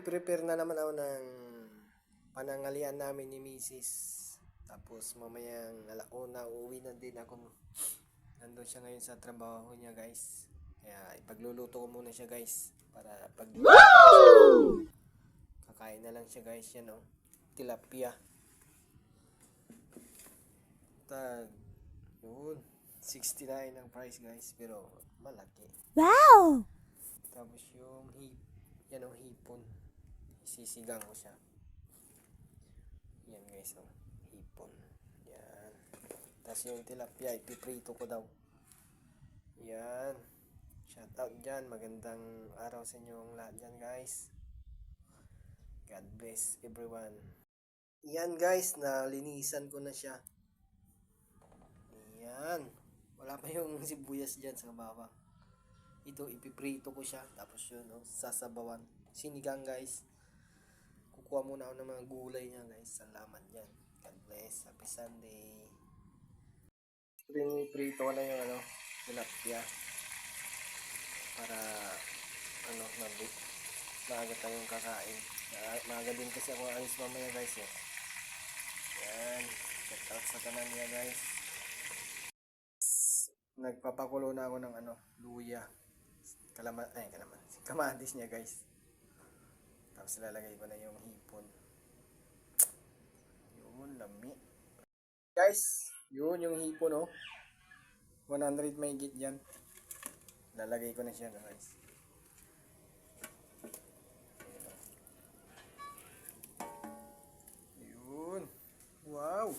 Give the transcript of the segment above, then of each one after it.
Magpe-prepare na naman ako ng panangalian namin ni Mrs. Tapos mamayang alauna uuwi na din ako. Nandun siya ngayon sa trabaho niya, guys. Kaya ipagluluto ko muna siya, guys. Para pag kakain na lang siya, guys. Yan o. Tilapia. Tag. Yun. 69 ang price, guys. Pero malaki. Wow! Tapos yung yan o, hipon. Isisigang ko siya. Yan, guys, o. Hipon. Yan. Tapos yung tilapia, ipiprito ko daw. Yan. Shout out dyan. Magandang araw sa inyong lahat dyan, guys. God bless everyone. Yan, guys. Nalinisan ko na siya. Yan. Wala pa yung sibuyas dyan sa baba. Ito, ipiprito ko siya. Tapos yun, no, sasabawan. Sinigang, guys. Kukuha muna ako ng mga gulay niya, guys. Salamat dyan. God bless. Happy Sunday. Prito ko na yung tilapia. Para, maaga tayong kakain. Maaga din kasi ako alis mamaya, guys. Eh. Yan. Check out sa kanan niya, guys. Nagpapakulo na ako ng luya. Kamatis niya, guys. Tapos lalagay ko na yung hipon. Yun, lami. Guys, yun yung hipon, oh. 100 may git yan. Lalagay ko na siya, guys. Yun. Wow.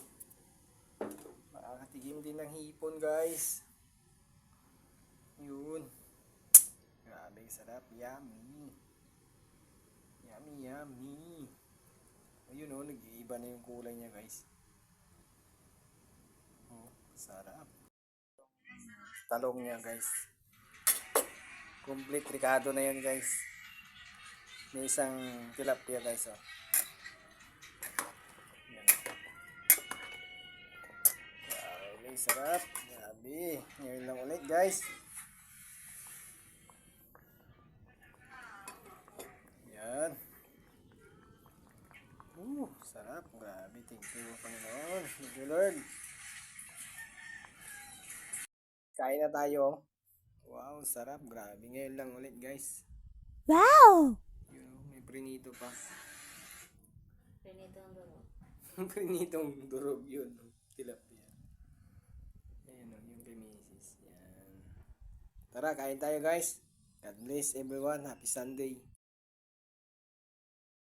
Makakatigim din ng hipon, guys. Yun. Grabe, sarap. Yummy. Yummy, yummy. Ayun, oh, nag-iiba na yung kulay niya, guys. Oh, sarap. Talong niya, guys. Complete ricado na yan, guys. May isang tilapia, guys, oh. Yan. Grabe, sarap. Grabe. Ngayon lang ulit, guys. Yan. Sarap. Grabe. Thank you, Panginoon. Thank you, Lord. Kain na tayo. Wow, sarap. Grabe. Ngayon lang ulit, guys. Wow! Yun, may prinito pa. Prinitong durog. Prinitong durog yun. Tilapia. Ayan o, yung kay Mrs. Yan. Tara, kain tayo, guys. God bless everyone. Happy Sunday.